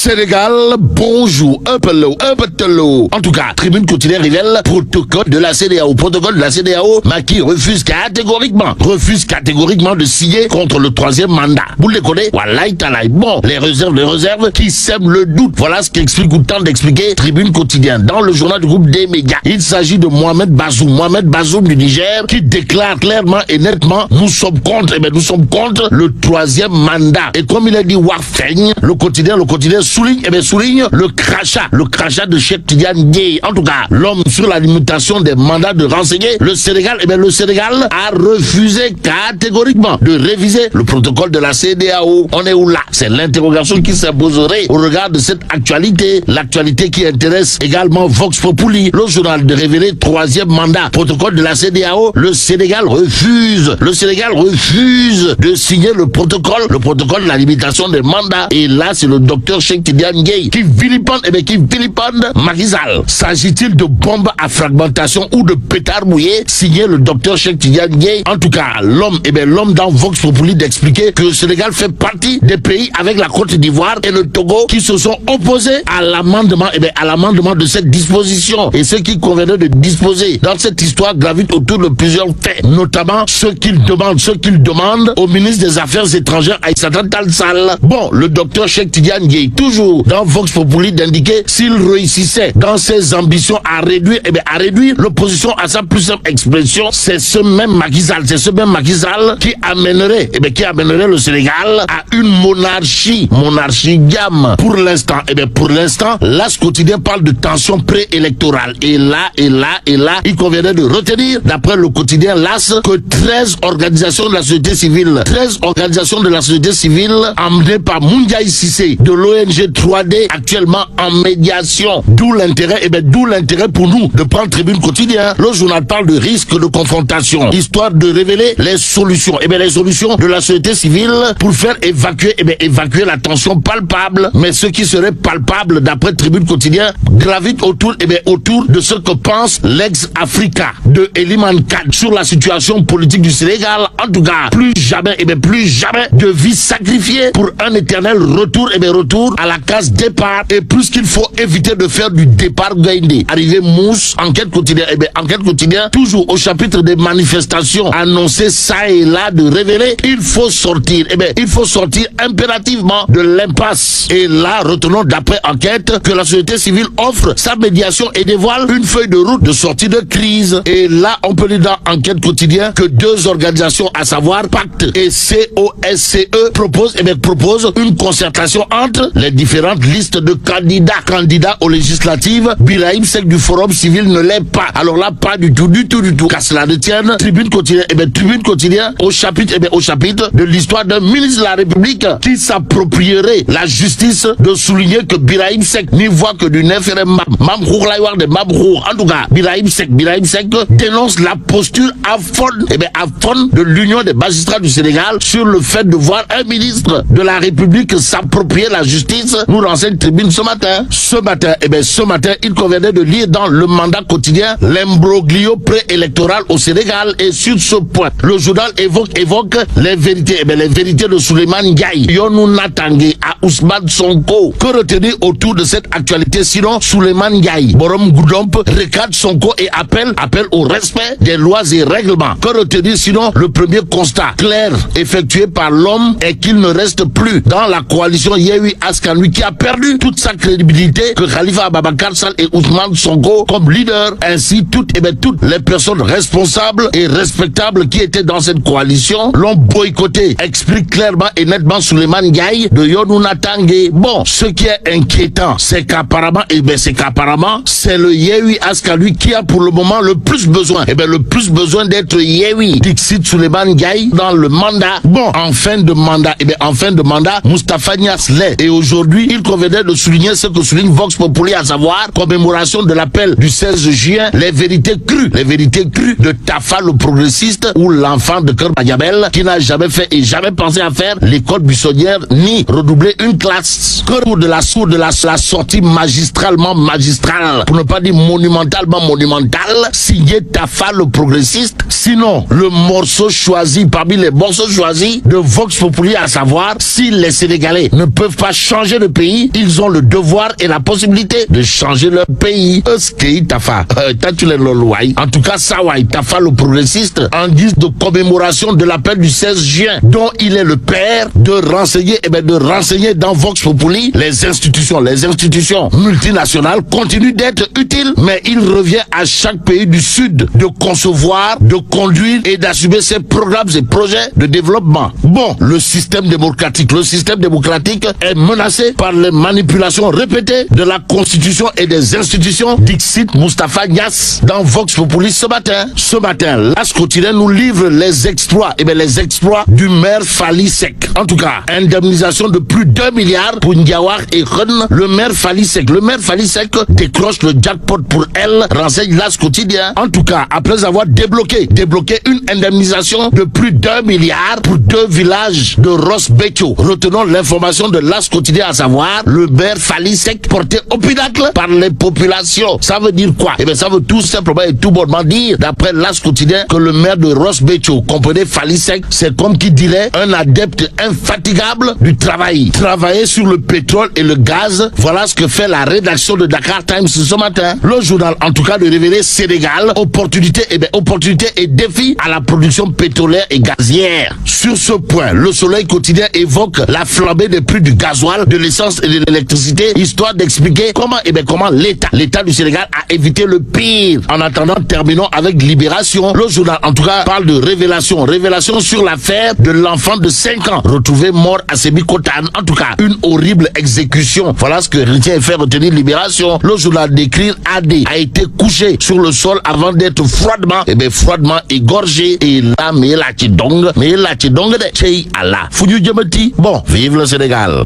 Sénégal, bonjour, un peu de l'eau. En tout cas, Tribune quotidienne révèle protocole de la CEDEAO. Protocole de la CEDEAO, Macky refuse catégoriquement de signer contre le troisième mandat. Vous le connaissez? Wallahi talaï. Bon, les réserves qui sèment le doute. Voilà ce qu'explique ou tente d'expliquer Tribune quotidienne dans le journal du groupe des médias. Il s'agit de Mohamed Bazoum du Niger, qui déclare clairement et nettement, nous sommes contre le troisième mandat. Et comme il a dit Wafeng, le quotidien souligne le crachat de Cheikh Tidiane Dièye. En tout cas, l'homme sur la limitation des mandats de renseigner, le Sénégal a refusé catégoriquement de réviser le protocole de la CEDEAO. On est où là? C'est l'interrogation qui s'imposerait au regard de cette actualité. L'actualité qui intéresse également Vox Populi, le journal de révéler troisième mandat. Protocole de la CEDEAO, le Sénégal refuse de signer le protocole de la limitation des mandats. Et là, c'est le docteur Cheikh Tidiane Dièye qui vilipende Macky Sall. S'agit-il de bombes à fragmentation ou de pétards mouillés? Signé le docteur Cheikh Tidiane Dièye. En tout cas, l'homme dans Vox Populi d'expliquer que le Sénégal fait partie des pays avec la Côte d'Ivoire et le Togo qui se sont opposés à l'amendement de cette disposition. Et ce qui convenait de disposer dans cette histoire gravite autour de plusieurs faits, notamment ce qu'il demande au ministre des Affaires étrangères Aïssata Tall Sall. Bon, le docteur Cheikh Tidiane Dièye, toujours dans Vox Populi, d'indiquer s'il réussissait dans ses ambitions à réduire l'opposition à sa plus simple expression, c'est ce même Macky Sall qui amènerait le Sénégal à une monarchie gamme. Pour l'instant, l'As quotidien parle de tension préélectorale. Et là, il conviendrait de retenir, d'après le quotidien l'As, que 13 organisations de la société civile emmenées par Moundiaï Cissé de l'ONG 3D actuellement en médiation. D'où l'intérêt pour nous de prendre Tribune quotidien. Le journal parle de risque de confrontation, histoire de révéler les solutions. Les solutions de la société civile pour faire évacuer la tension palpable. Mais ce qui serait palpable, d'après Tribune quotidien, gravite autour de ce que pense l'ex-Africa de Eliman Kad sur la situation politique du Sénégal. En tout cas, plus jamais de vie sacrifiée pour un éternel retour à la case départ. Et plus qu'il faut éviter de faire du départ gaindé. Arrivé mousse, enquête quotidien, toujours au chapitre des manifestations annoncées ça et là, de révéler, il faut sortir impérativement de l'impasse. Et là, retenons d'après enquête que la société civile offre sa médiation et dévoile une feuille de route de sortie de crise. Et là, on peut lire dans enquête quotidien que deux organisations, à savoir Pacte et COSCE, proposent une concertation entre les différentes listes de candidats aux législatives. Birahim Seck du Forum civil ne l'est pas. Alors là, pas du tout. Qu'à cela ne tienne, Tribune quotidien au chapitre de l'histoire d'un ministre de la République qui s'approprierait la justice, de souligner que Birahim Seck n'y voit que du référendum. En tout cas, Birahim Seck dénonce la posture aphone de l'Union des magistrats du Sénégal sur le fait de voir un ministre de la République s'approprier la justice. Nous renseigne Tribune ce matin. Ce matin, il convenait de lire dans le mandat quotidien l'imbroglio préélectoral au Sénégal. Et sur ce point, le journal évoque les vérités de Souleymane Ndiaye, Yonou Natangé à Ousmane Sonko. Que retenir autour de cette actualité sinon Souleymane Ndiaye, Borom Goudomp recadre Sonko et appelle au respect des lois et règlements. Que retenir sinon le premier constat clair effectué par l'homme est qu'il ne reste plus dans la coalition Yewwi Askan Wi, qui a perdu toute sa crédibilité, que Khalifa Ababacar Sall et Ousmane Sonko comme leader, ainsi toutes les personnes responsables et respectables qui étaient dans cette coalition l'ont boycotté, explique clairement et nettement Souleymane Ndiaye de Yonou Natangé. Bon, ce qui est inquiétant, c'est qu'apparemment, c'est le Yewwi Askan Wi qui a pour le moment le plus besoin d'être Yewwi. Dixit Souleymane Ndiaye dans le mandat. Bon, en fin de mandat, Moustapha Niasse l'est. Et aujourd'hui, il convenait de souligner ce que souligne Vox Populi, à savoir commémoration de l'appel du 16 juin, les vérités crues de Tafa le progressiste, ou l'enfant de Kër Madiabel qui n'a jamais fait et jamais pensé à faire l'école buissonnière ni redoubler une classe. Que de la sortie magistrale, pour ne pas dire monumentalement monumentale, signé Tafa le progressiste. Sinon, le morceau choisi parmi les morceaux choisis de Vox Populi, à savoir si les Sénégalais ne peuvent pas changer changer de pays, ils ont le devoir et la possibilité de changer leur pays. Tafa, en tout cas, Sawai Tafa, le progressiste, en guise de commémoration de l'appel du 16 juin, dont il est le père, de renseigner dans Vox Populi les institutions multinationales continuent d'être utiles, mais il revient à chaque pays du Sud de concevoir, de conduire et d'assumer ses programmes et projets de développement. Bon, le système démocratique est menacé par les manipulations répétées de la Constitution et des institutions, dixit Moustapha Niasse dans Vox Populi ce matin. Ce matin, l'As quotidien nous livre les exploits du maire Fally Seck. En tout cas, indemnisation de plus d'1 milliard pour Ndiawar et Ren, le maire Fally Seck décroche le jackpot pour elle, renseigne l'As quotidien. En tout cas, après avoir débloqué une indemnisation de plus d'1 milliard pour 2 villages de Ross Béthio. Retenons l'information de l'As quotidien, à savoir le maire Fally Seck porté au pinacle par les populations. Ça veut dire quoi? Ça veut tout simplement et tout bonnement dire, d'après l'As quotidien, que le maire de Ross Béthio, comprenez Fally Seck, c'est comme qui dirait un adepte infatigable du travail. Travailler sur le pétrole et le gaz, voilà ce que fait la rédaction de Dakar Times ce matin. Le journal, en tout cas, de révéler Sénégal, opportunité et défi à la production pétrolière et gazière. Sur ce point, le Soleil quotidien évoque la flambée des prix du gasoil, de l'essence et de l'électricité, histoire d'expliquer comment l'État du Sénégal a évité le pire. En attendant, terminons avec Libération. Le journal, en tout cas, parle de révélation sur l'affaire de l'enfant de 5 ans retrouvé mort à Sébikotane. En tout cas, une horrible exécution. Voilà ce que retient et fait retenir Libération. Le journal décrit AD a été couché sur le sol avant d'être froidement égorgé. Et là, mais là, tu dong de Chey Allah. Foudu Djemeti. Bon, vive le Sénégal.